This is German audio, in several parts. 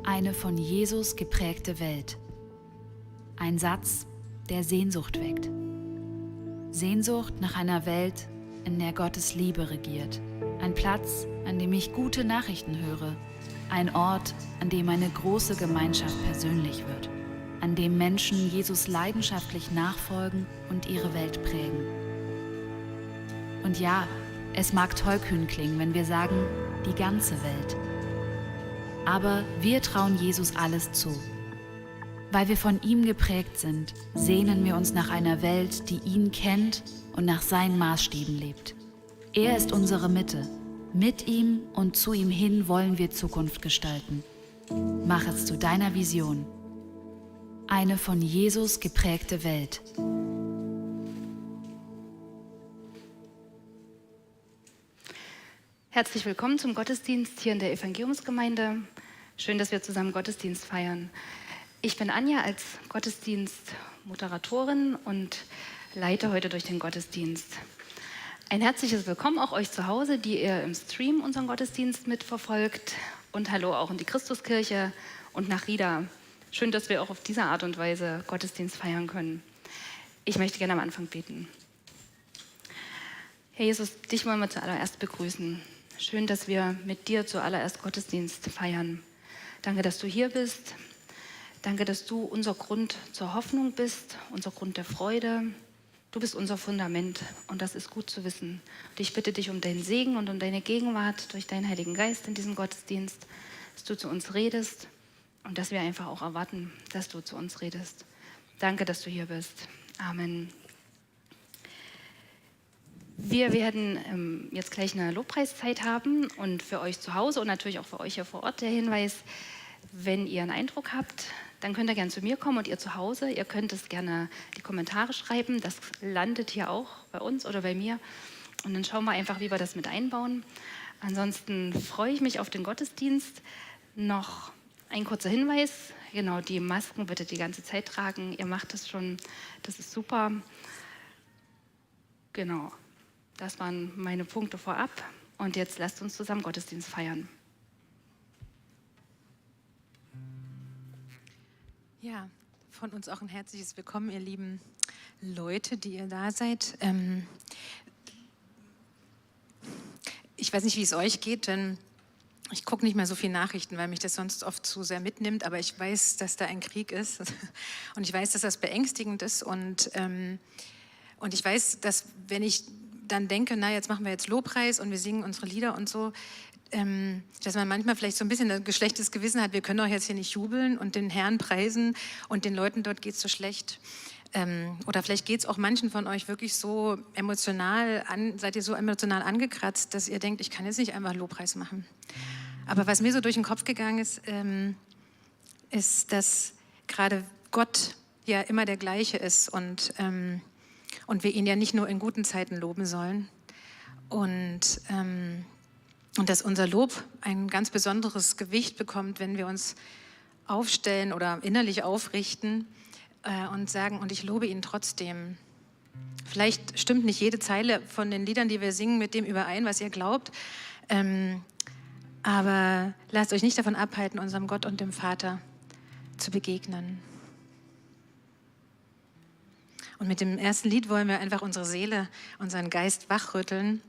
Eine von Jesus geprägte Welt. Ein Satz, der Sehnsucht weckt. Sehnsucht nach einer Welt, in der Gottes Liebe regiert. Ein Platz, an dem ich gute Nachrichten höre. Ein Ort, an dem eine große Gemeinschaft persönlich wird. An dem Menschen Jesus leidenschaftlich nachfolgen und ihre Welt prägen. Und ja, es mag tollkühn klingen, wenn wir sagen, die ganze Welt. Aber wir trauen Jesus alles zu. Weil wir von ihm geprägt sind, sehnen wir uns nach einer Welt, die ihn kennt und nach seinen Maßstäben lebt. Er ist unsere Mitte. Mit ihm und zu ihm hin wollen wir Zukunft gestalten. Mach es zu deiner Vision. Eine von Jesus geprägte Welt. Herzlich willkommen zum Gottesdienst hier in der Evangeliumsgemeinde. Schön, dass wir zusammen Gottesdienst feiern. Ich bin Anja als Gottesdienstmoderatorin und leite heute durch den Gottesdienst. Ein herzliches Willkommen auch euch zu Hause, die ihr im Stream unseren Gottesdienst mitverfolgt. Und hallo auch in die Christuskirche und nach Rieda. Schön, dass wir auch auf diese Art und Weise Gottesdienst feiern können. Ich möchte gerne am Anfang beten. Herr Jesus, dich wollen wir zuallererst begrüßen. Schön, dass wir mit dir zuallererst Gottesdienst feiern. Danke, dass du hier bist. Danke, dass du unser Grund zur Hoffnung bist, unser Grund der Freude. Du bist unser Fundament und das ist gut zu wissen. Und ich bitte dich um deinen Segen und um deine Gegenwart durch deinen Heiligen Geist in diesem Gottesdienst, dass du zu uns redest und dass wir einfach auch erwarten, dass du zu uns redest. Danke, dass du hier bist. Amen. Wir werden jetzt gleich eine Lobpreiszeit haben und für euch zu Hause und natürlich auch für euch hier vor Ort der Hinweis, wenn ihr einen Eindruck habt, dann könnt ihr gerne zu mir kommen und ihr zu Hause. Ihr könnt es gerne die Kommentare schreiben, das landet hier auch bei uns oder bei mir und dann schauen wir einfach, wie wir das mit einbauen. Ansonsten freue ich mich auf den Gottesdienst. Noch ein kurzer Hinweis, genau, die Masken bitte die ganze Zeit tragen, ihr macht das schon, das ist super. Genau. Das waren meine Punkte vorab. Und jetzt lasst uns zusammen Gottesdienst feiern. Ja, von uns auch ein herzliches Willkommen, ihr lieben Leute, die ihr da seid. Ich weiß nicht, wie es euch geht, denn ich gucke nicht mehr so viel Nachrichten, weil mich das sonst oft zu sehr mitnimmt. Aber ich weiß, dass da ein Krieg ist. Und ich weiß, dass das beängstigend ist. Und ich weiß, dass wenn ich dann denke, na, jetzt machen wir jetzt Lobpreis und wir singen unsere Lieder und so, dass man manchmal vielleicht so ein bisschen ein geschlechtes Gewissen hat, wir können doch jetzt hier nicht jubeln und den Herrn preisen und den Leuten dort geht es so schlecht. Oder vielleicht geht es auch manchen von euch wirklich so emotional seid ihr so emotional angekratzt, dass ihr denkt, ich kann jetzt nicht einfach Lobpreis machen. Aber was mir so durch den Kopf gegangen ist, ist, dass gerade Gott ja immer der gleiche ist und wir ihn ja nicht nur in guten Zeiten loben sollen. Und dass unser Lob ein ganz besonderes Gewicht bekommt, wenn wir uns aufstellen oder innerlich aufrichten und sagen, und ich lobe ihn trotzdem. Vielleicht stimmt nicht jede Zeile von den Liedern, die wir singen, mit dem überein, was ihr glaubt. Aber lasst euch nicht davon abhalten, unserem Gott und dem Vater zu begegnen. Und mit dem ersten Lied wollen wir einfach unsere Seele, unseren Geist wachrütteln.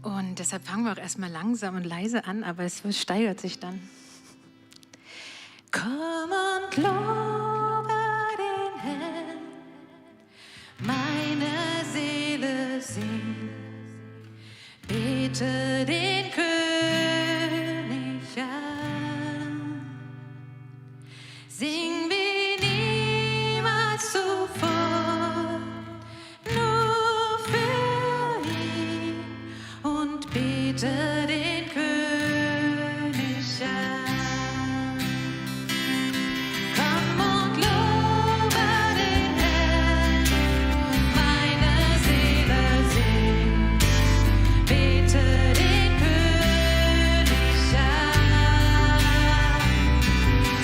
Und deshalb fangen wir auch erstmal langsam und leise an, aber es steigert sich dann. Komm und lobe den Herrn, meine Seele singt, bete den König an, sing wie niemals zuvor, nur für ihn und bete den König an. Komm und lobe den Herrn, meine Seele singt, bete den König an.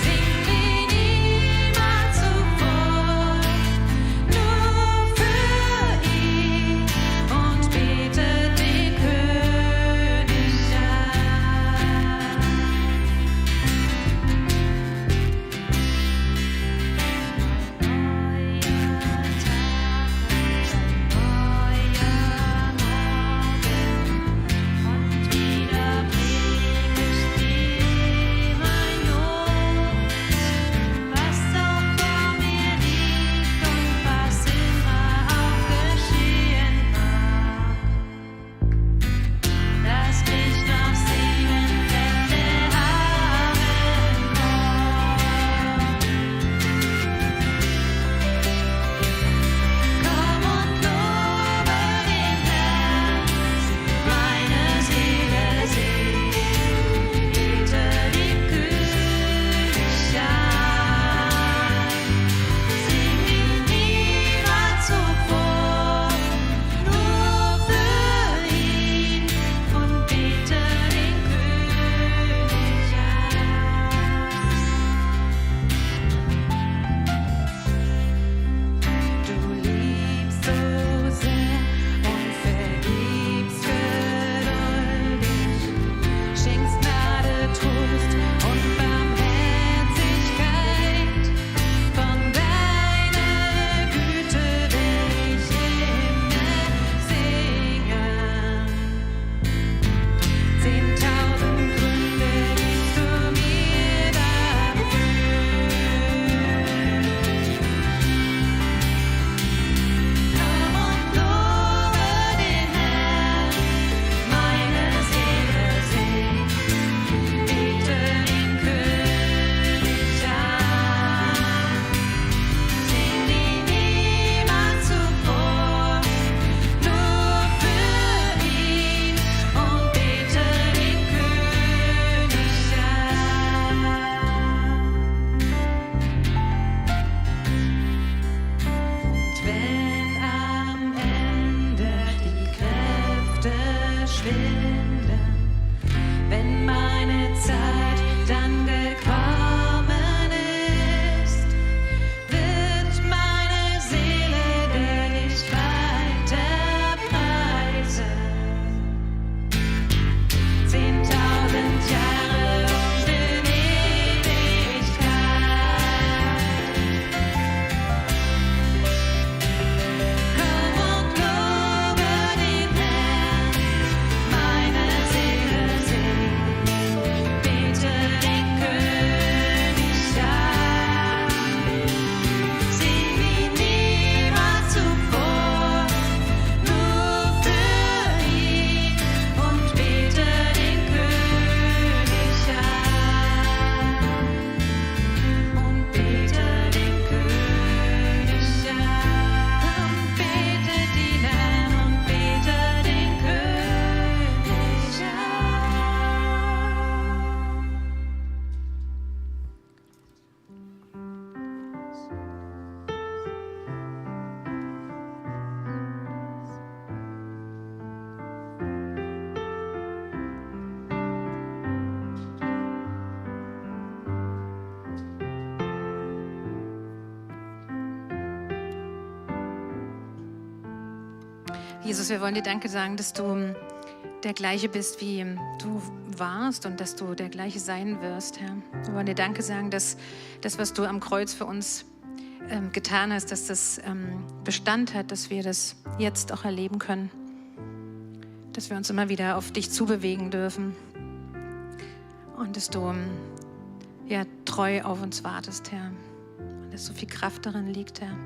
Sing wie niemals zuvor, nur für ihn und bete den König Jesus, wir wollen dir Danke sagen, dass du der Gleiche bist, wie du warst und dass du der Gleiche sein wirst, Herr. Wir wollen dir Danke sagen, dass das, was du am Kreuz für uns getan hast, dass das Bestand hat, dass wir das jetzt auch erleben können, dass wir uns immer wieder auf dich zubewegen dürfen und dass du treu auf uns wartest, Herr, und dass so viel Kraft darin liegt, Herr.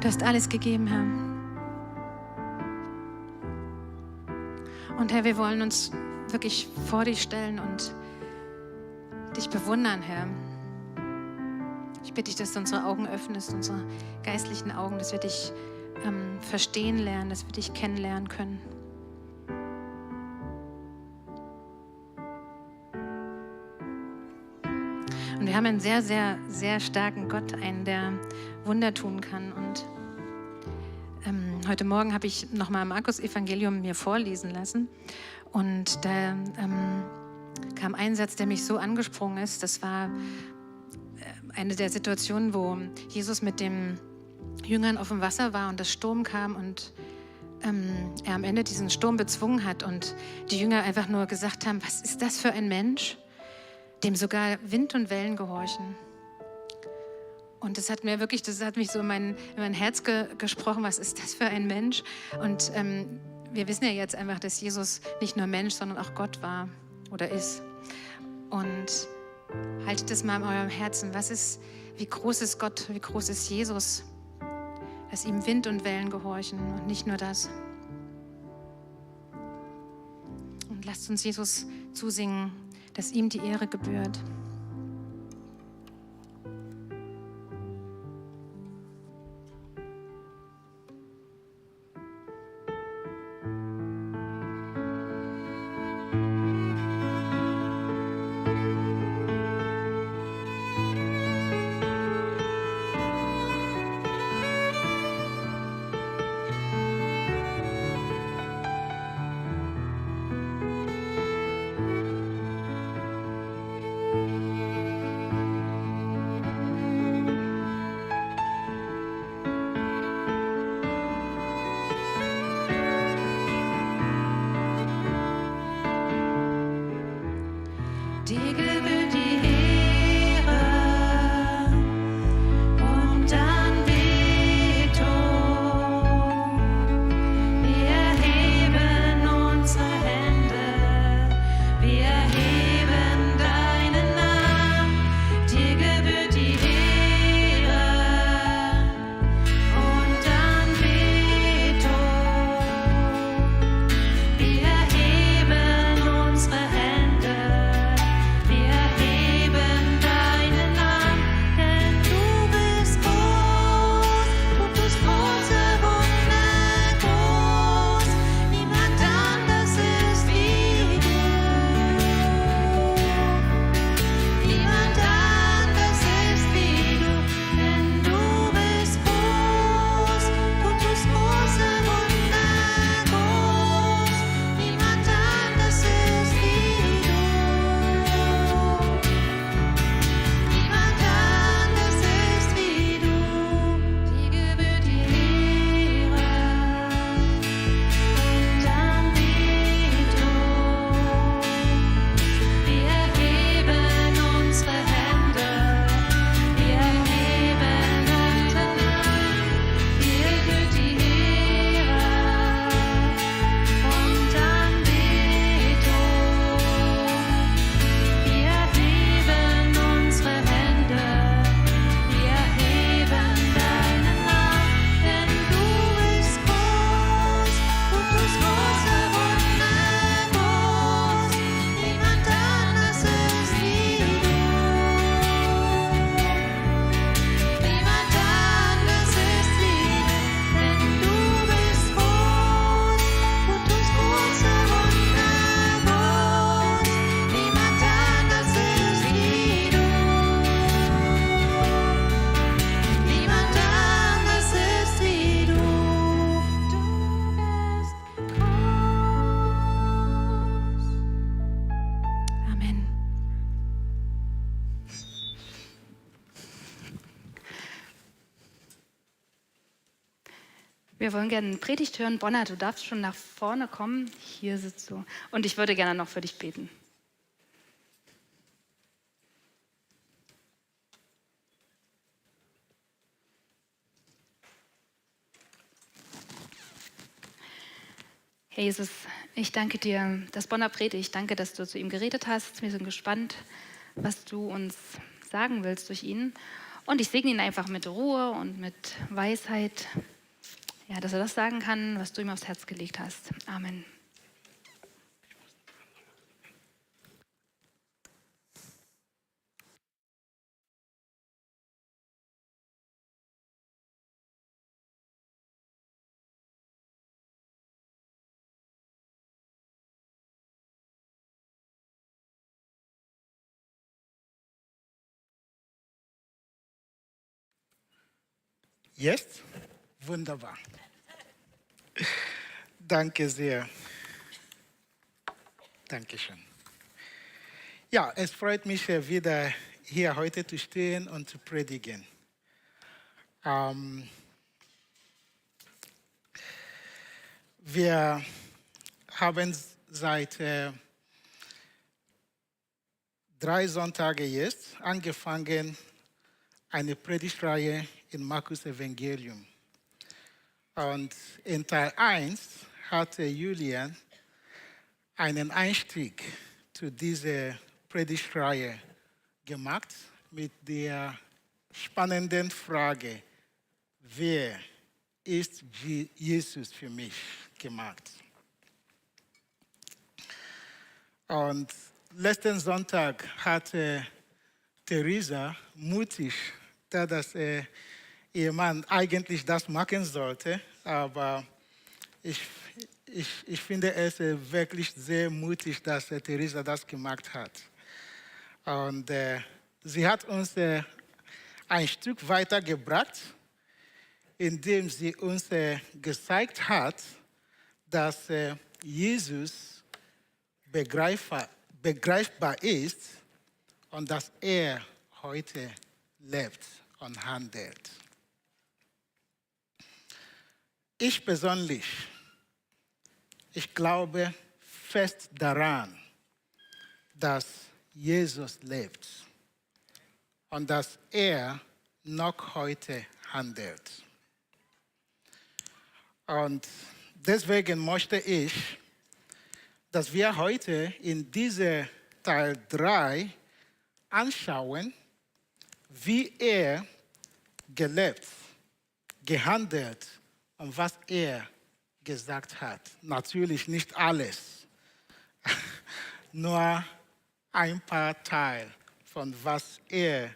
Du hast alles gegeben, Herr. Und Herr, wir wollen uns wirklich vor dich stellen und dich bewundern, Herr. Ich bitte dich, dass du unsere Augen öffnest, unsere geistlichen Augen, dass wir dich verstehen lernen, dass wir dich kennenlernen können. Und wir haben einen sehr, sehr, sehr starken Gott, einen, der Wunder tun kann. Und heute Morgen habe ich nochmal Markusevangelium mir vorlesen lassen. Und da kam ein Satz, der mich so angesprungen ist. Das war eine der Situationen, wo Jesus mit den Jüngern auf dem Wasser war und das Sturm kam und er am Ende diesen Sturm bezwungen hat und die Jünger einfach nur gesagt haben, was ist das für ein Mensch, dem sogar Wind und Wellen gehorchen. Und das hat mich so in mein Herz gesprochen, was ist das für ein Mensch? Und wir wissen ja jetzt einfach, dass Jesus nicht nur Mensch, sondern auch Gott war oder ist. Und haltet das mal in eurem Herzen. Wie groß ist Gott, wie groß ist Jesus, dass ihm Wind und Wellen gehorchen und nicht nur das. Und lasst uns Jesus zusingen, dass ihm die Ehre gebührt. Wir wollen gerne eine Predigt hören. Bonner, du darfst schon nach vorne kommen. Hier sitzt du. Und ich würde gerne noch für dich beten. Herr Jesus, ich danke dir, dass Bonner predigt. Danke, dass du zu ihm geredet hast. Wir sind gespannt, was du uns sagen willst durch ihn. Und ich segne ihn einfach mit Ruhe und mit Weisheit, ja, dass er das sagen kann, was du ihm aufs Herz gelegt hast. Amen. Jetzt? Wunderbar. Danke sehr. Dankeschön. Ja, es freut mich wieder hier heute zu stehen und zu predigen. Wir haben seit 3 Sonntagen jetzt angefangen, eine Predigtreihe in Markusevangelium. Und in Teil 1 hatte Julian einen Einstieg zu dieser Predigtreihe gemacht mit der spannenden Frage, wer ist Jesus für mich gemacht? Und letzten Sonntag hatte Theresa mutig, da dass ihr Mann eigentlich das machen sollte, aber ich finde es wirklich sehr mutig, dass Theresa das gemacht hat. Und sie hat uns ein Stück weitergebracht, indem sie uns gezeigt hat, dass Jesus begreifbar ist und dass er heute lebt und handelt. Ich persönlich, ich glaube fest daran, dass Jesus lebt und dass er noch heute handelt. Und deswegen möchte ich, dass wir heute in dieser Teil 3 anschauen, wie er gelebt, gehandelt und was er gesagt hat. Natürlich nicht alles, nur ein paar Teile von was er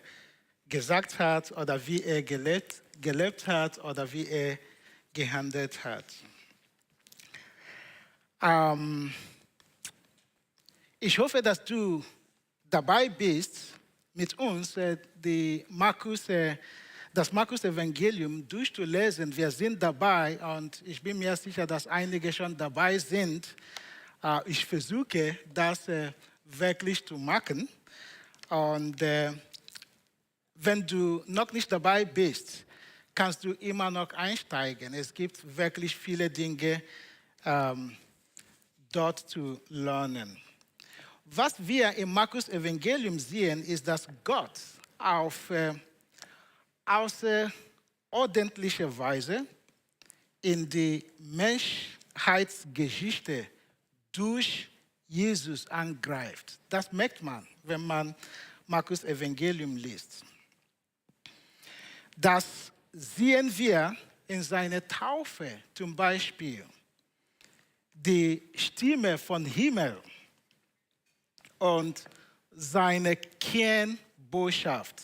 gesagt hat oder wie er gelebt hat oder wie er gehandelt hat. Ich hoffe, dass du dabei bist, mit uns das Markusevangelium durchzulesen. Wir sind dabei und ich bin mir sicher, dass einige schon dabei sind. Ich versuche, das wirklich zu machen. Und wenn du noch nicht dabei bist, kannst du immer noch einsteigen. Es gibt wirklich viele Dinge dort zu lernen. Was wir im Markusevangelium sehen, ist, dass Gott auf außerordentliche Weise in die Menschheitsgeschichte durch Jesus angreift. Das merkt man, wenn man Markusevangelium liest. Das sehen wir in seiner Taufe zum Beispiel. Die Stimme von Himmel und seine Kernbotschaft.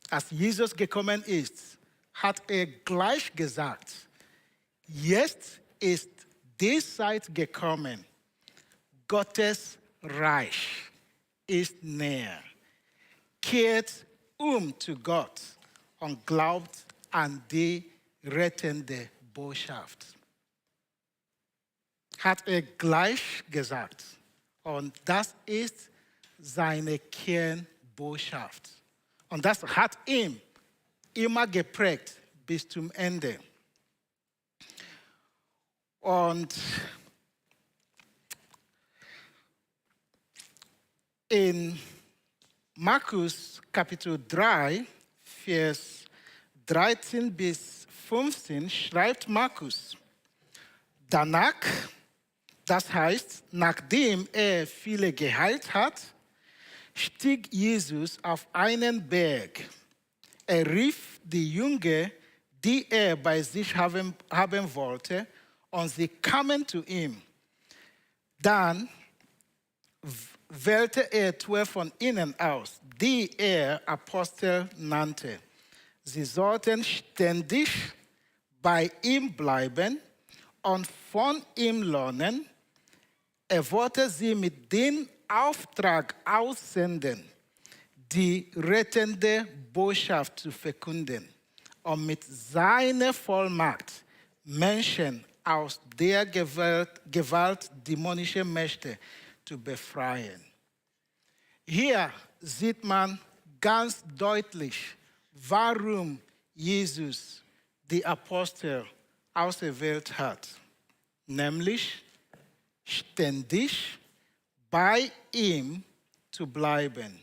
Als Jesus gekommen ist, hat er gleich gesagt, jetzt ist die Zeit gekommen, Gottes Reich ist näher. Kehrt zu Gott und glaubt an die rettende Botschaft. Hat er gleich gesagt. Und das ist seine Kernbotschaft. Und das hat ihn immer geprägt bis zum Ende. Und in Markus Kapitel 3, Vers 13 bis 15 schreibt Markus, danach, das heißt, nachdem er viele geheilt hat, stieg Jesus auf einen Berg. Er rief die Jünger, die er bei sich haben wollte, und sie kamen zu ihm. Dann wählte er 12 von ihnen aus, die er Apostel nannte. Sie sollten ständig bei ihm bleiben und von ihm lernen. Er wollte sie mit dem Auftrag aussenden, die rettende Botschaft zu verkünden um mit seiner Vollmacht Menschen aus der Gewalt dämonischer Mächte zu befreien. Hier sieht man ganz deutlich, warum Jesus die Apostel auserwählt hat, nämlich ständig bei ihm zu bleiben,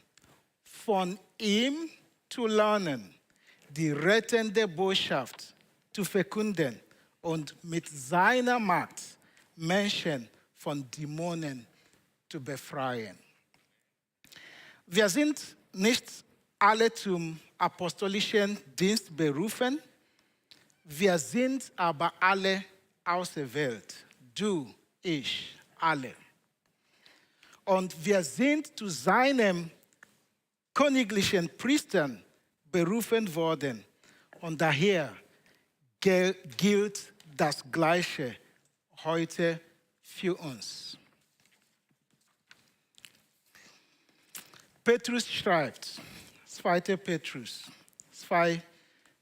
von ihm zu lernen, die rettende Botschaft zu verkünden und mit seiner Macht Menschen von Dämonen zu befreien. Wir sind nicht alle zum apostolischen Dienst berufen, wir sind aber alle auserwählt. Du, ich, alle. Und wir sind zu seinem königlichen Priestern berufen worden. Und daher gilt das Gleiche heute für uns. Petrus schreibt, 2. Petrus 2,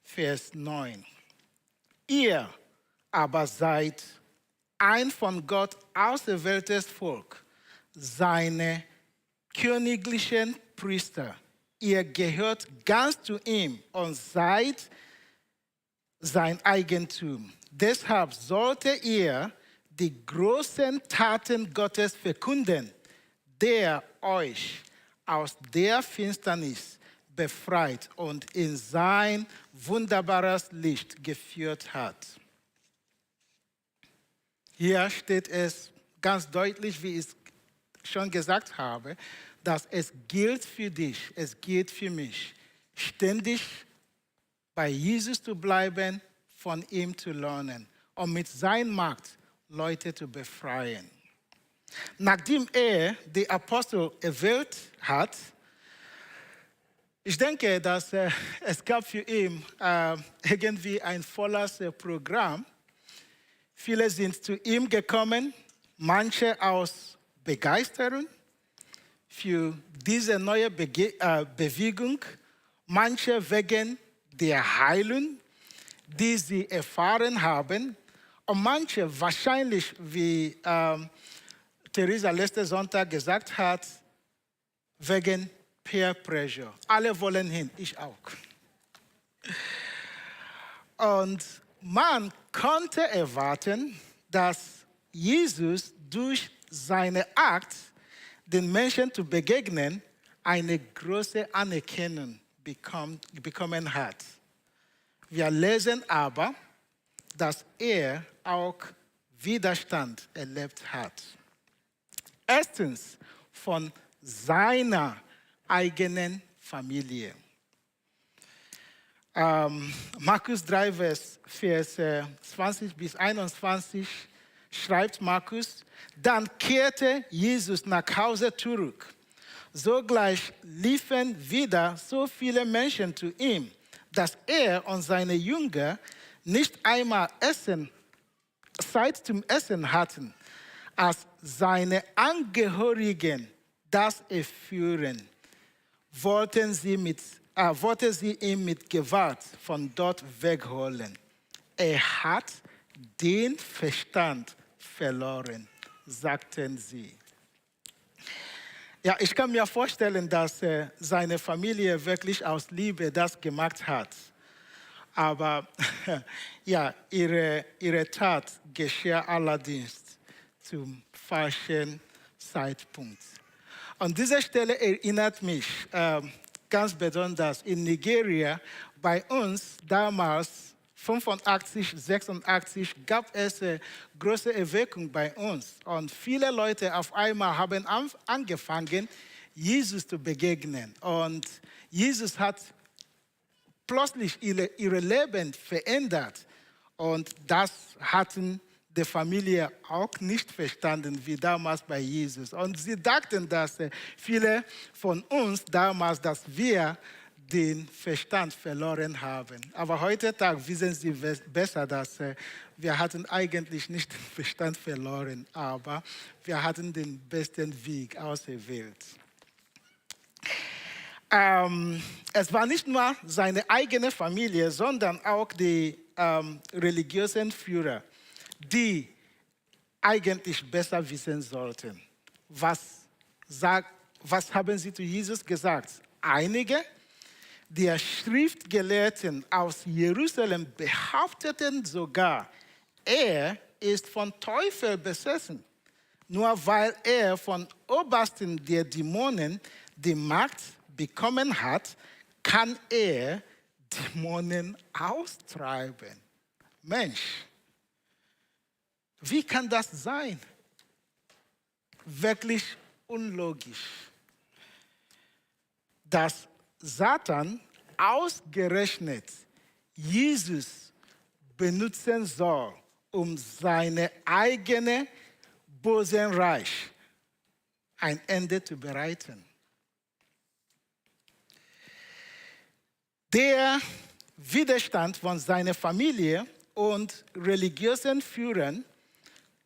Vers 9. Ihr aber seid ein von Gott auserwähltes Volk, seine königlichen Priester. Ihr gehört ganz zu ihm und seid sein Eigentum. Deshalb sollte ihr die großen Taten Gottes verkünden, der euch aus der Finsternis befreit und in sein wunderbares Licht geführt hat. Hier steht es ganz deutlich, wie ich es schon gesagt habe, dass es gilt für dich, es gilt für mich, ständig bei Jesus zu bleiben, von ihm zu lernen und mit seiner Macht Leute zu befreien. Nachdem er die Apostel erwählt hat, ich denke, dass es gab für ihn irgendwie ein volles Programm. Viele sind zu ihm gekommen, manche aus Begeisterung für diese neue Bewegung, manche wegen der Heilung, die sie erfahren haben, und manche wahrscheinlich, wie Theresa letzten Sonntag gesagt hat, wegen Peer Pressure. Alle wollen hin, ich auch. Und man konnte erwarten, dass Jesus durch seine Art, den Menschen zu begegnen, eine große Anerkennung bekommen hat. Wir lesen aber, dass er auch Widerstand erlebt hat. Erstens von seiner eigenen Familie. Markus 3, Vers 20 bis 21 schreibt Markus, dann kehrte Jesus nach Hause zurück. Sogleich liefen wieder so viele Menschen zu ihm, dass er und seine Jünger nicht einmal Zeit zum Essen hatten, als seine Angehörigen das erführen, wollten sie ihn mit Gewalt von dort wegholen. Er hat den Verstand verloren, sagten sie. Ja, ich kann mir vorstellen, dass seine Familie wirklich aus Liebe das gemacht hat. Aber ja, ihre Tat geschah allerdings zum falschen Zeitpunkt. Und diese Stelle erinnert mich ganz besonders in Nigeria. Bei uns damals, 85, 86, gab es große Erweckung bei uns. Und viele Leute auf einmal haben angefangen, Jesus zu begegnen. Und Jesus hat plötzlich ihr Leben verändert. Und das hatten die Familie auch nicht verstanden, wie damals bei Jesus. Und sie dachten, dass viele von uns damals, dass wir den Verstand verloren haben. Aber heutzutage wissen sie besser, dass wir hatten eigentlich nicht den Verstand verloren, aber wir hatten den besten Weg ausgewählt. Es war nicht nur seine eigene Familie, sondern auch die religiösen Führer, die eigentlich besser wissen sollten. Was haben sie zu Jesus gesagt? Einige der Schriftgelehrten aus Jerusalem behaupteten sogar, er ist von Teufel besessen. Nur weil er von Obersten der Dämonen die Macht bekommen hat, kann er Dämonen austreiben. Mensch, wie kann das sein? Wirklich unlogisch. Dass Satan ausgerechnet Jesus benutzen soll, um seine eigene bösen Reich ein Ende zu bereiten. Der Widerstand von seiner Familie und religiösen Führern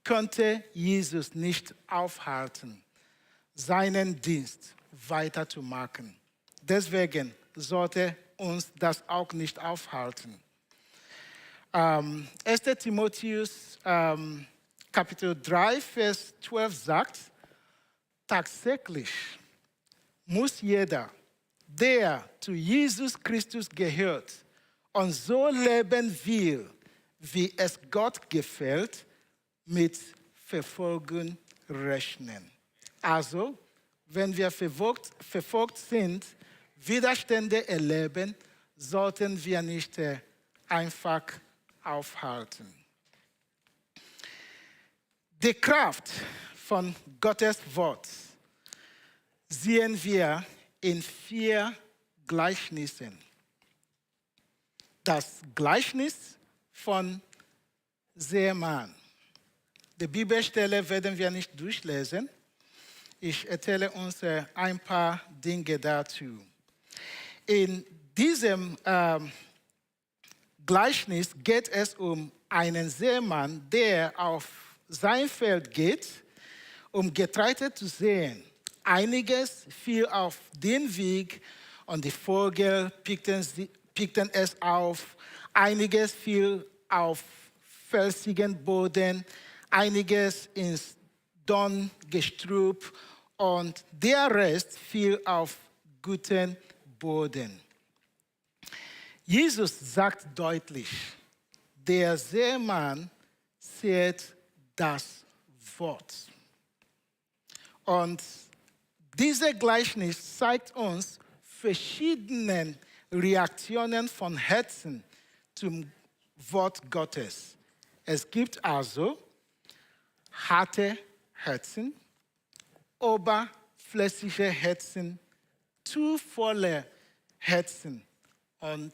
konnte Jesus nicht aufhalten, seinen Dienst weiterzumachen. Deswegen sollte uns das auch nicht aufhalten. 1. Timotheus Kapitel 3, Vers 12 sagt, tatsächlich muss jeder, der zu Jesus Christus gehört und so leben will, wie es Gott gefällt, mit Verfolgung rechnen. Also, wenn wir verfolgt sind, Widerstände erleben, sollten wir nicht einfach aufhalten. Die Kraft von Gottes Wort sehen wir in 4 Gleichnissen. Das Gleichnis von Seemann. Die Bibelstelle werden wir nicht durchlesen. Ich erzähle uns ein paar Dinge dazu. In diesem Gleichnis geht es um einen Seemann, der auf sein Feld geht, um Getreide zu säen. Einiges fiel auf den Weg und die Vögel pickten es auf. Einiges fiel auf felsigen Boden, einiges ins Dorngestrüpp und der Rest fiel auf guten Boden. Jesus sagt deutlich, der Seemann sät das Wort. Und dieses Gleichnis zeigt uns verschiedene Reaktionen von Herzen zum Wort Gottes. Es gibt also harte Herzen, oberflächliche Herzen, zu volle Herzen und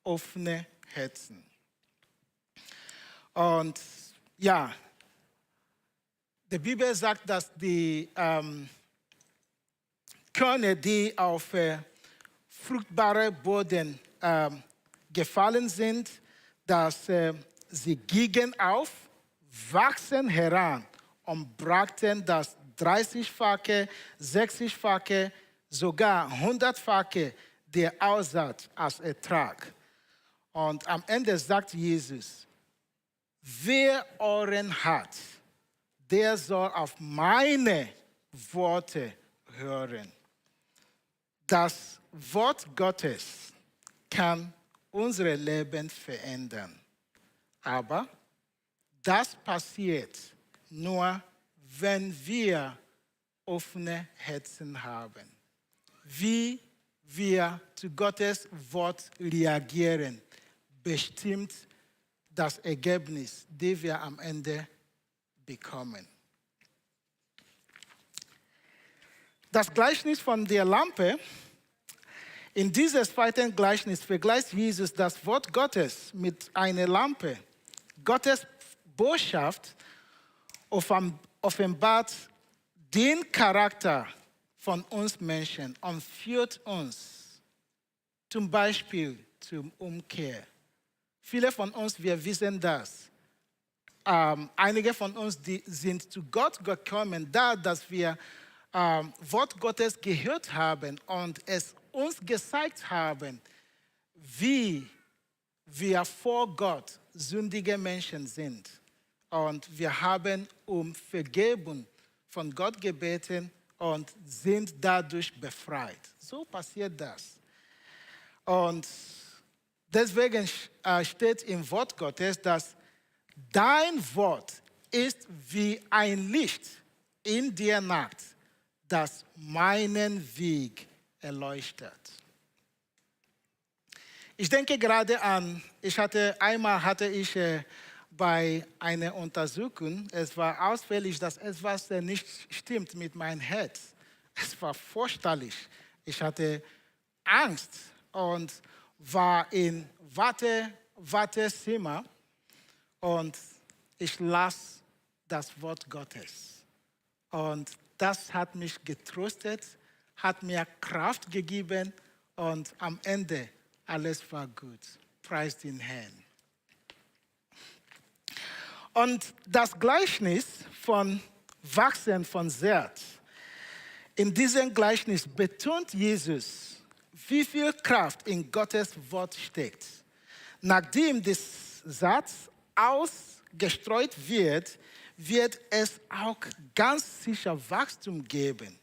offene Herzen. Und ja, die Bibel sagt, dass die Körner, die auf fruchtbare Boden gefallen sind, dass sie gingen auf, wachsen heran und brachten das 30-fache, 60-fache, sogar 100-fache der Aussaat als Ertrag. Und am Ende sagt Jesus, wer Ohren hat, der soll auf meine Worte hören. Das Wort Gottes kann unser Leben verändern. Aber das passiert nur, wenn wir offene Herzen haben. Wie wir zu Gottes Wort reagieren, bestimmt das Ergebnis, das wir am Ende bekommen. Das Gleichnis von der Lampe. In diesem zweiten Gleichnis vergleicht Jesus das Wort Gottes mit einer Lampe. Gottes Botschaft offenbart den Charakter von uns Menschen und führt uns zum Beispiel zur Umkehr. Viele von uns, wir wissen das. Einige von uns sind zu Gott gekommen, dass wir Wort Gottes gehört haben und es uns gezeigt haben, wie wir vor Gott sündige Menschen sind. Und wir haben um Vergebung von Gott gebeten und sind dadurch befreit. So passiert das. Und deswegen steht im Wort Gottes, dass dein Wort ist wie ein Licht in der Nacht, das meinen Weg erleuchtet. Ich denke gerade an, einmal hatte ich bei einer Untersuchung, es war ausfällig, dass etwas nicht stimmt mit meinem Herz. Es war fürchterlich. Ich hatte Angst und war im Wartezimmer und ich las das Wort Gottes. Und das hat mich getröstet, hat mir Kraft gegeben und am Ende alles war gut. Preis den Herrn. Und das Gleichnis von Wachsen von Saat. In diesem Gleichnis betont Jesus, wie viel Kraft in Gottes Wort steckt. Nachdem der Saat ausgestreut wird, wird es auch ganz sicher Wachstum geben.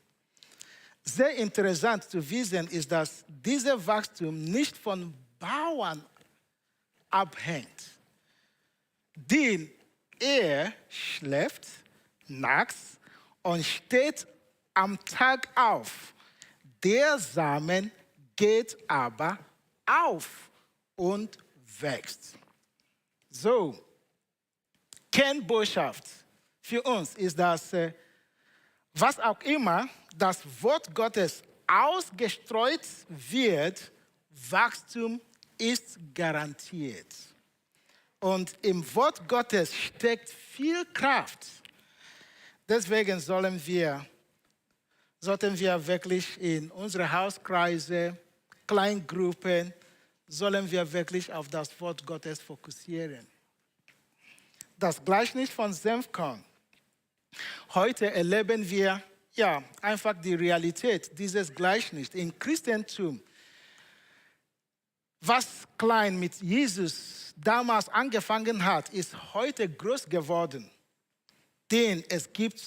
Sehr interessant zu wissen ist, dass dieses Wachstum nicht von Bauern abhängt. Denn er schläft nachts und steht am Tag auf. Der Samen geht aber auf und wächst. So, Kernbotschaft für uns ist, dass was auch immer das Wort Gottes ausgestreut wird, Wachstum ist garantiert. Und im Wort Gottes steckt viel Kraft. Deswegen sollten wir wirklich in unsere Hauskreise, Kleingruppen, sollen wir wirklich auf das Wort Gottes fokussieren. Das Gleichnis von Senfkorn. Heute erleben wir einfach die Realität dieses Gleichnisses im Christentum. Was klein mit Jesus damals angefangen hat, ist heute groß geworden. Denn es gibt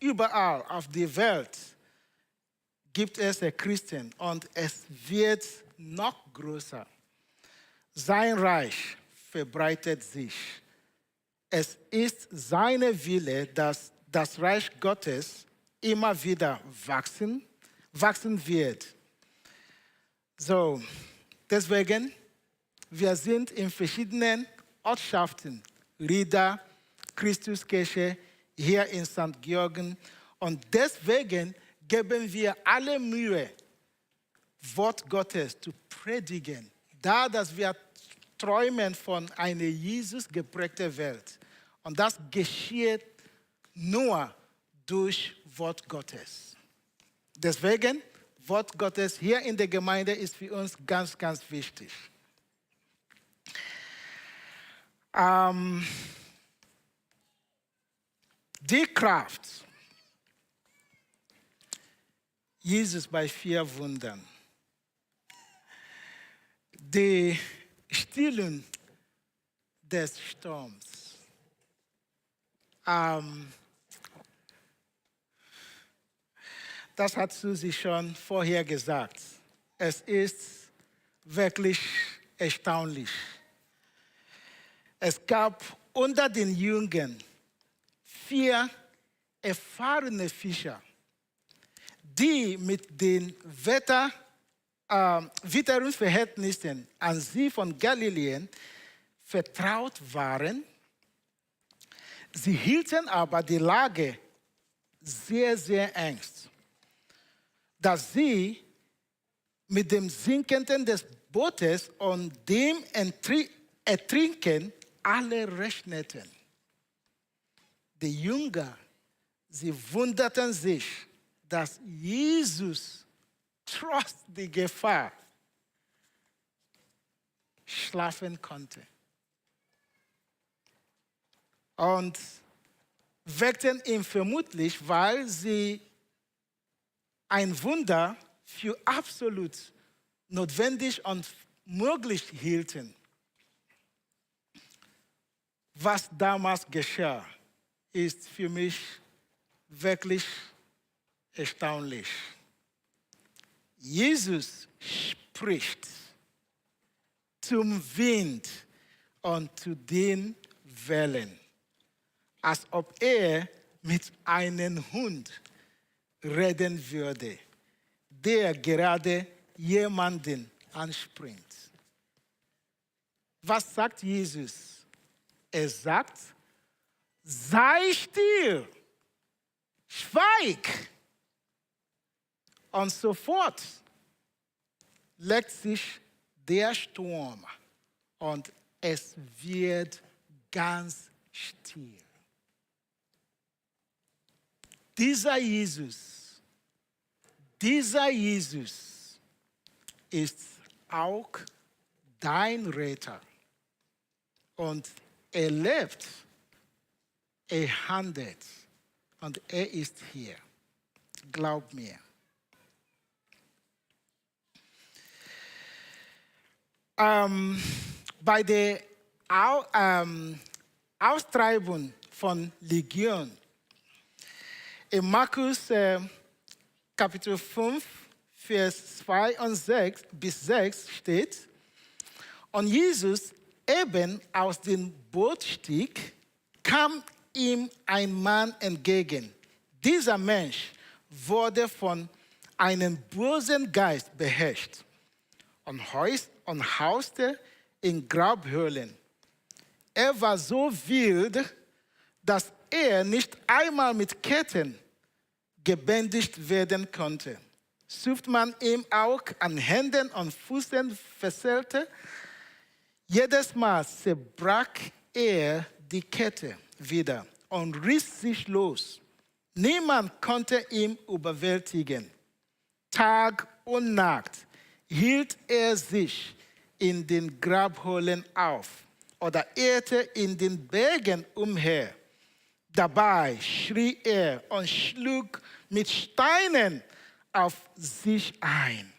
überall auf der Welt gibt es Christen und es wird noch größer. Sein Reich verbreitet sich. Es ist sein Wille, dass das Reich Gottes immer wieder wachsen wird. So, deswegen, wir sind in verschiedenen Ortschaften, Rieda, Christuskirche, hier in St. Georgen. Und deswegen geben wir alle Mühe, Wort Gottes zu predigen, da dass wir träumen von einer Jesus geprägten Welt. Und das geschieht nur durch Wort Gottes. Deswegen, Wort Gottes hier in der Gemeinde ist für uns ganz, ganz wichtig. Die Kraft, Jesus bei 4 Wundern, die Stillung des Sturms. Das hat Susi schon vorher gesagt. Es ist wirklich erstaunlich. Es gab unter den Jüngern 4 erfahrene Fischer, die mit den Witterungsverhältnissen an See von Galiläen vertraut waren. Sie hielten aber die Lage sehr, sehr ernst, dass sie mit dem Sinken des Bootes und dem Ertrinken alle rechneten. Die Jünger, sie wunderten sich, dass Jesus trotz der Gefahr schlafen konnte. Und weckten ihn vermutlich, weil sie ein Wunder für absolut notwendig und möglich hielten. Was damals geschah, ist für mich wirklich erstaunlich. Jesus spricht zum Wind und zu den Wellen, als ob er mit einem Hund reden würde, der gerade jemanden anspringt. Was sagt Jesus? Er sagt, sei still, schweig. Und sofort legt sich der Sturm und es wird ganz still. Dieser Jesus ist auch dein Retter. Und er lebt, er handelt und er ist hier. Glaub mir. Bei der Austreibung von Legion in Markus Kapitel 5, Vers 2 und 6 bis 6 steht, und Jesus eben aus dem Boot stieg, kam ihm ein Mann entgegen. Dieser Mensch wurde von einem bösen Geist beherrscht und hauste in Grabhöhlen. Er war so wild, dass er nicht einmal mit Ketten gebändigt werden konnte. Sucht man ihm auch an Händen und Füßen fesselte, jedes Mal zerbrach er die Kette wieder und riss sich los. Niemand konnte ihn überwältigen. Tag und Nacht hielt er sich in den Grabhöhlen auf oder irrte in den Bergen umher. Dabei schrie er und schlug mit Steinen auf sich ein.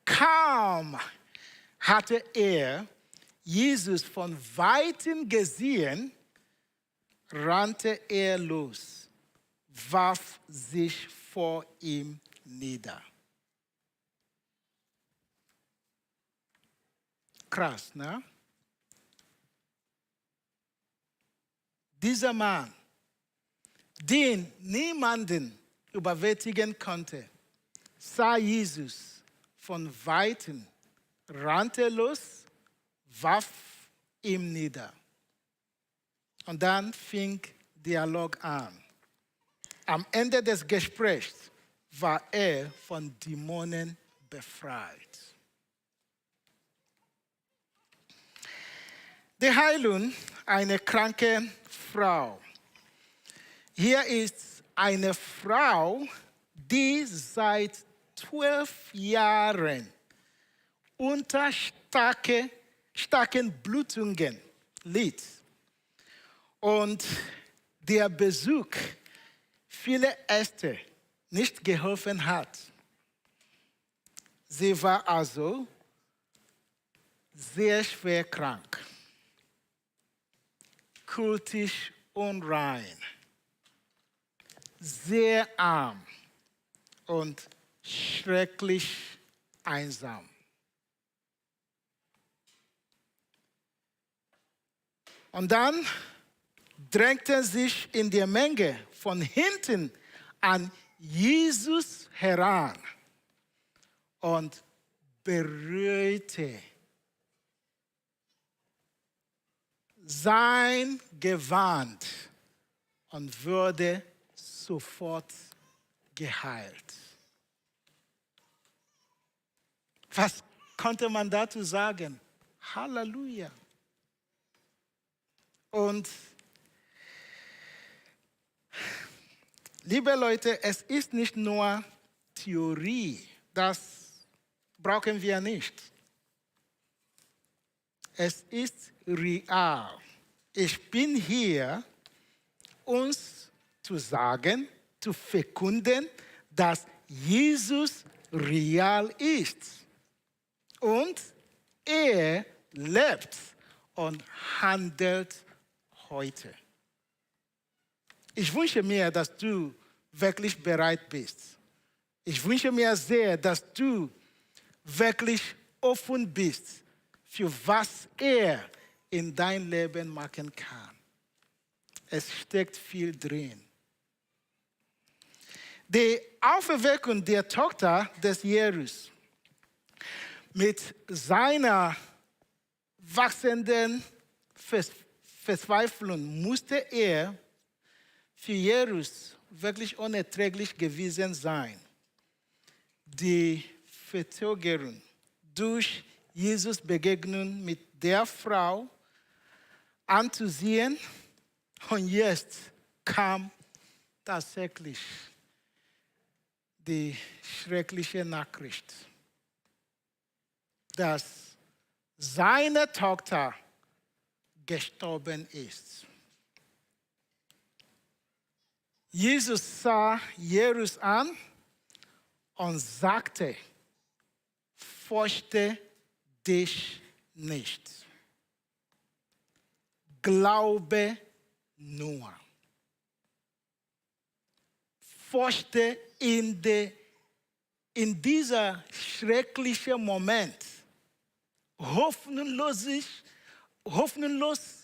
Kaum hatte er Jesus von Weitem gesehen, rannte er los, warf sich vor ihm nieder. Krass, ne? Dieser Mann, den niemanden überwältigen konnte, sah Jesus von Weitem, rannte los, warf ihm nieder. Und dann fing Dialog an. Am Ende des Gesprächs war er von Dämonen befreit. Die Heilung einer kranken Frau. Hier ist eine Frau, die seit 12 Jahren unter starken Blutungen litt. Und der Besuch vieler Ärzte nicht geholfen hat. Sie war also sehr schwer krank, kultisch unrein, sehr arm und schrecklich einsam. Und dann drängte sich in der Menge von hinten an Jesus heran und berührte sein Gewand und wurde sofort geheilt. Was konnte man dazu sagen? Halleluja. Und liebe Leute, es ist nicht nur Theorie, das brauchen wir nicht. Es ist real. Ich bin hier, uns zu sagen, zu verkünden, dass Jesus real ist. Und er lebt und handelt heute. Ich wünsche mir, dass du wirklich bereit bist. Ich wünsche mir sehr, dass du wirklich offen bist für was er in dein Leben machen kann. Es steckt viel drin. Die Auferweckung der Tochter des Jesus mit seiner wachsenden Verzweiflung musste er für Jesus wirklich unerträglich gewesen sein. Die Verzögerung durch Jesus Begegnung mit der Frau anzusehen, und jetzt kam tatsächlich die schreckliche Nachricht, dass seine Tochter gestorben ist. Jesus sah Jesus an und sagte, fürchte dich nicht. Glaube nur. Fürchte in dieser schrecklichen Moment, hoffnunlos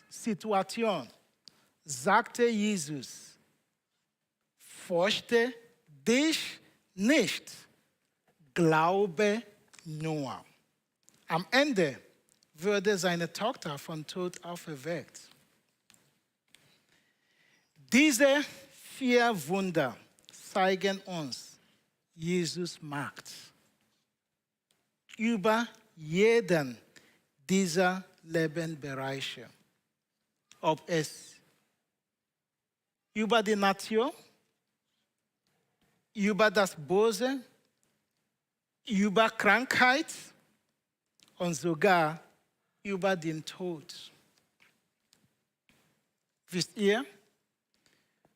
Situation, sagte Jesus, fürchte dich nicht, glaube nur. Am Ende wurde seine Tochter von Tod auferweckt. Diese 4 Wunder zeigen uns Jesus Macht über jeden dieser Lebensbereiche. Ob es über die Nation, über das Böse, über Krankheit und sogar über den Tod. Wisst ihr,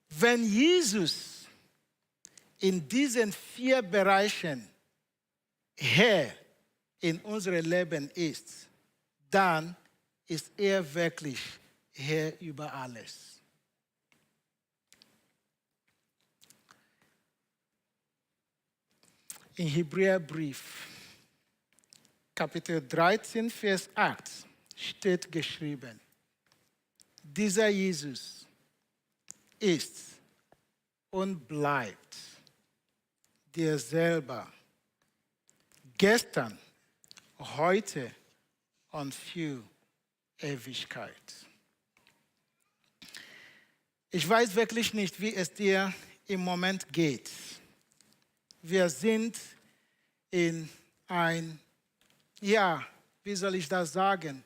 wenn Jesus in diesen 4 Bereichen Herr in unserem Leben ist, dann ist er wirklich Herr über alles. Im Hebräerbrief, Kapitel 13, Vers 8, steht geschrieben, dieser Jesus ist und bleibt derselbe, gestern, heute und für Ewigkeit. Ich weiß wirklich nicht, wie es dir im Moment geht. Wir sind in ein, wie soll ich das sagen,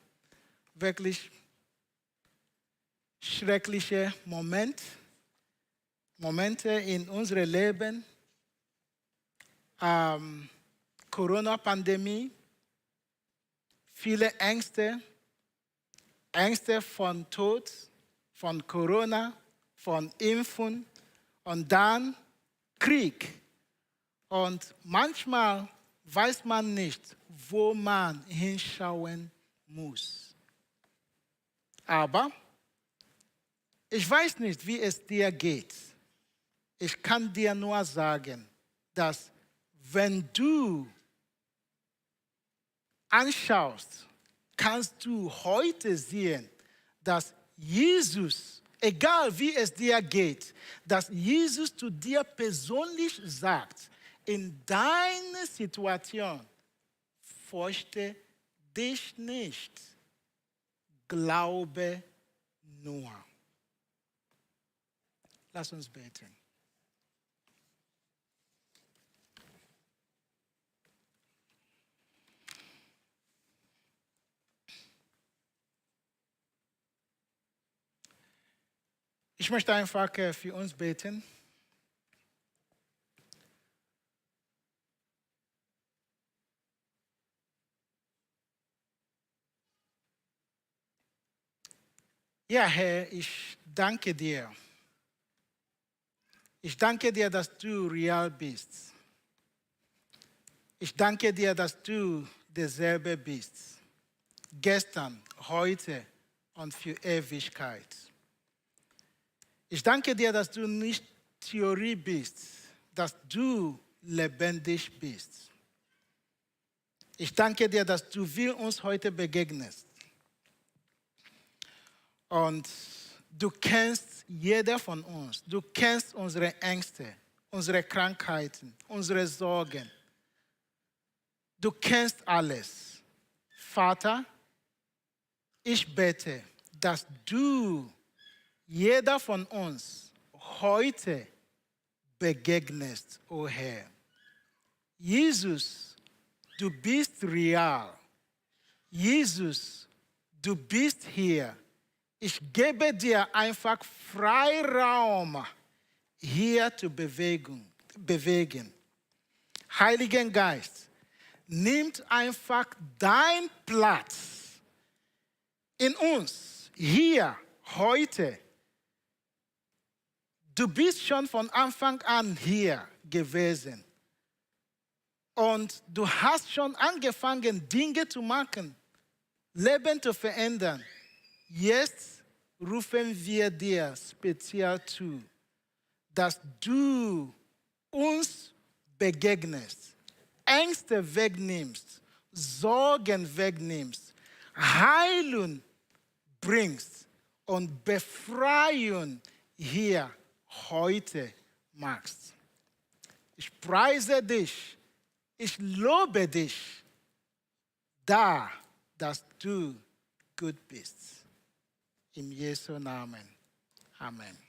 wirklich schreckliche Momente in unserem Leben. Corona-Pandemie, viele Ängste von Tod, von Corona, von Impfen und dann Krieg. Und manchmal weiß man nicht, wo man hinschauen muss. Aber ich weiß nicht, wie es dir geht. Ich kann dir nur sagen, dass wenn du anschaust, kannst du heute sehen, dass Jesus, egal wie es dir geht, dass Jesus zu dir persönlich sagt, in deiner Situation, fürchte dich nicht, glaube nur. Lass uns beten. Ich möchte einfach für uns beten. Ja, Herr, ich danke dir, Ich danke dir, dass du real bist. Ich danke dir, dass du derselbe bist. Gestern, heute und für Ewigkeit. Ich danke dir, dass du nicht Theorie bist, dass du lebendig bist. Ich danke dir, dass du uns heute begegnest. Und du kennst jeder von uns. Du kennst unsere Ängste, unsere Krankheiten, unsere Sorgen. Du kennst alles. Vater, ich bete, dass du jeder von uns heute begegnest, o Herr. Jesus, du bist real. Jesus, du bist hier. Ich gebe dir einfach Freiraum, hier zu bewegen. Heiliger Geist, nimmt einfach dein Platz in uns, hier, heute. Du bist schon von Anfang an hier gewesen. Und du hast schon angefangen, Dinge zu machen, Leben zu verändern. Jetzt rufen wir dir speziell zu, dass du uns begegnest, Ängste wegnimmst, Sorgen wegnimmst, Heilung bringst und Befreiung hier heute machst. Ich preise dich, ich lobe dich, da, dass du gut bist. In Jesu Namen. Amen.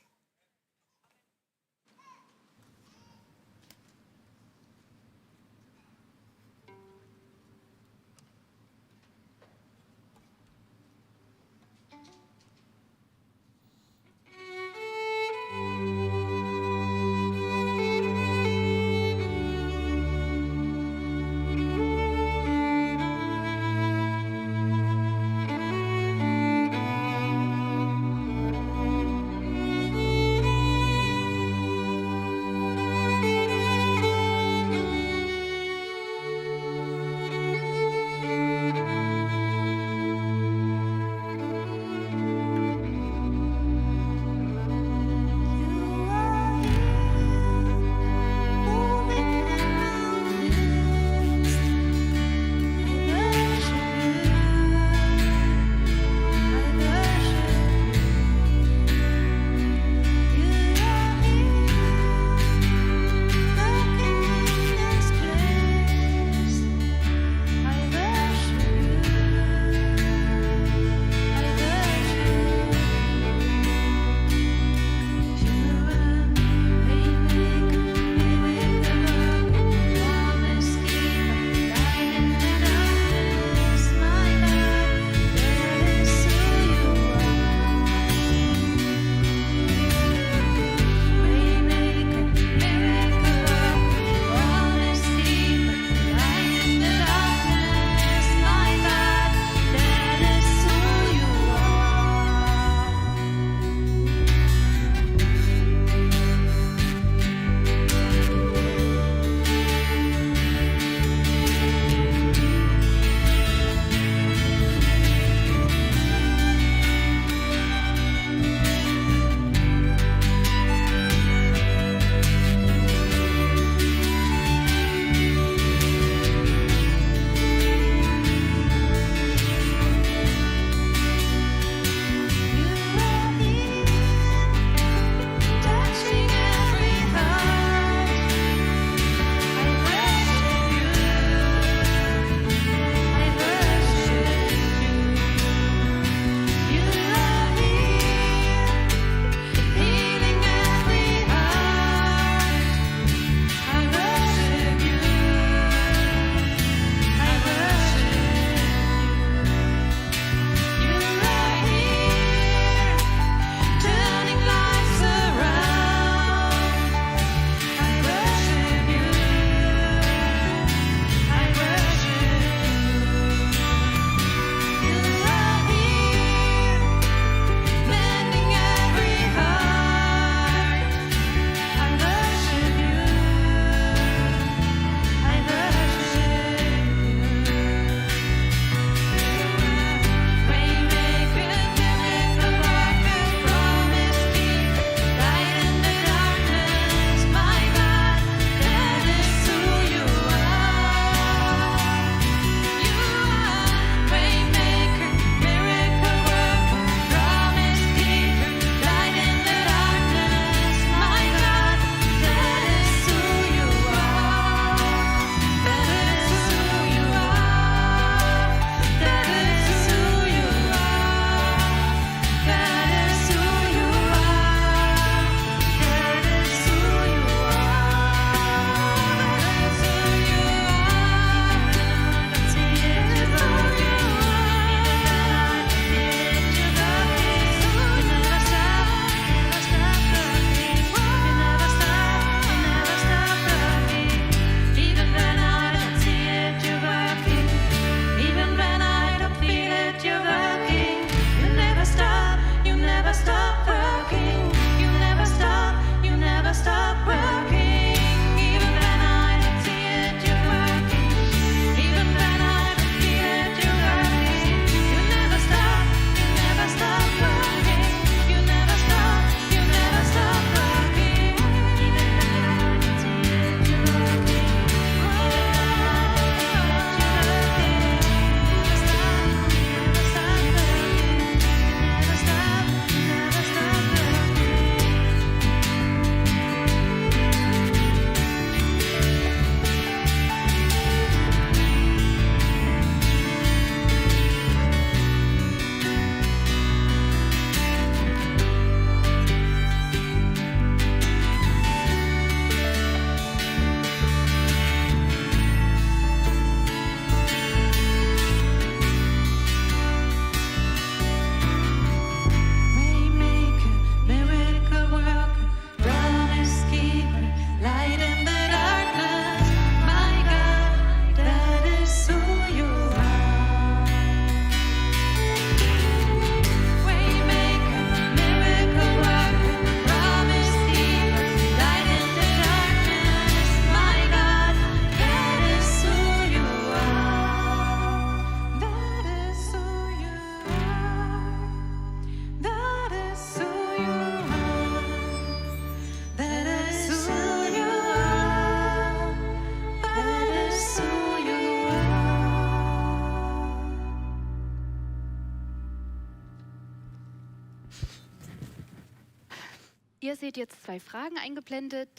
Ihr seht jetzt 2 Fragen eingeblendet,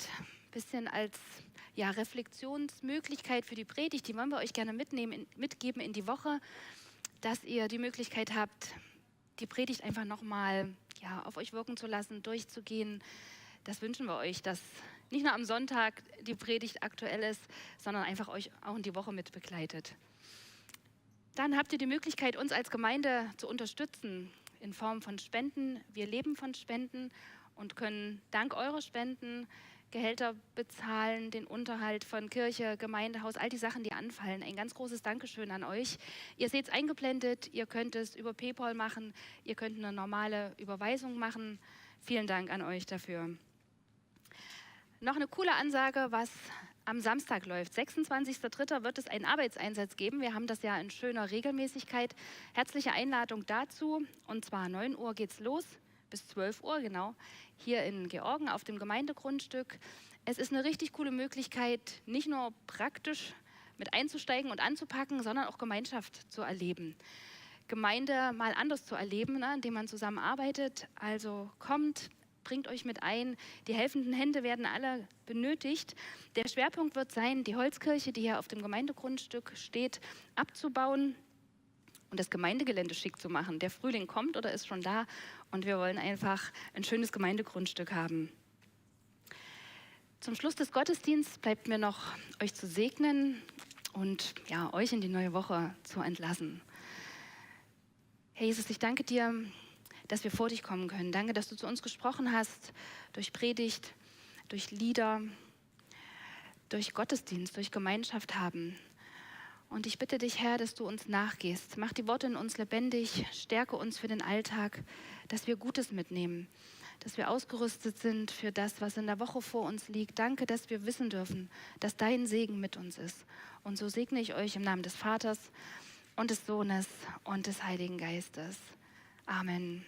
bisschen als Reflexionsmöglichkeit für die Predigt. Die wollen wir euch gerne mitgeben in die Woche, dass ihr die Möglichkeit habt, die Predigt einfach nochmal auf euch wirken zu lassen, durchzugehen. Das wünschen wir euch, dass nicht nur am Sonntag die Predigt aktuell ist, sondern einfach euch auch in die Woche mit begleitet. Dann habt ihr die Möglichkeit, uns als Gemeinde zu unterstützen in Form von Spenden. Wir leben von Spenden und können dank eurer Spenden Gehälter bezahlen, den Unterhalt von Kirche, Gemeindehaus, all die Sachen, die anfallen. Ein ganz großes Dankeschön an euch. Ihr seht es eingeblendet, ihr könnt es über PayPal machen, ihr könnt eine normale Überweisung machen. Vielen Dank an euch dafür. Noch eine coole Ansage, was am Samstag läuft. 26.03. wird es einen Arbeitseinsatz geben. Wir haben das ja in schöner Regelmäßigkeit. Herzliche Einladung dazu. Und zwar 9 Uhr geht's los. Bis 12 Uhr, genau, hier in Georgen auf dem Gemeindegrundstück. Es ist eine richtig coole Möglichkeit, nicht nur praktisch mit einzusteigen und anzupacken, sondern auch Gemeinschaft zu erleben. Gemeinde mal anders zu erleben, ne, indem man zusammenarbeitet. Also kommt, bringt euch mit ein. Die helfenden Hände werden alle benötigt. Der Schwerpunkt wird sein, die Holzkirche, die hier auf dem Gemeindegrundstück steht, abzubauen und das Gemeindegelände schick zu machen. Der Frühling kommt oder ist schon da und wir wollen einfach ein schönes Gemeindegrundstück haben. Zum Schluss des Gottesdienstes bleibt mir noch, euch zu segnen und euch in die neue Woche zu entlassen. Herr Jesus, ich danke dir, dass wir vor dich kommen können. Danke, dass du zu uns gesprochen hast, durch Predigt, durch Lieder, durch Gottesdienst, durch Gemeinschaft haben. Und ich bitte dich, Herr, dass du uns nachgehst. Mach die Worte in uns lebendig, stärke uns für den Alltag, dass wir Gutes mitnehmen, dass wir ausgerüstet sind für das, was in der Woche vor uns liegt. Danke, dass wir wissen dürfen, dass dein Segen mit uns ist. Und so segne ich euch im Namen des Vaters und des Sohnes und des Heiligen Geistes. Amen.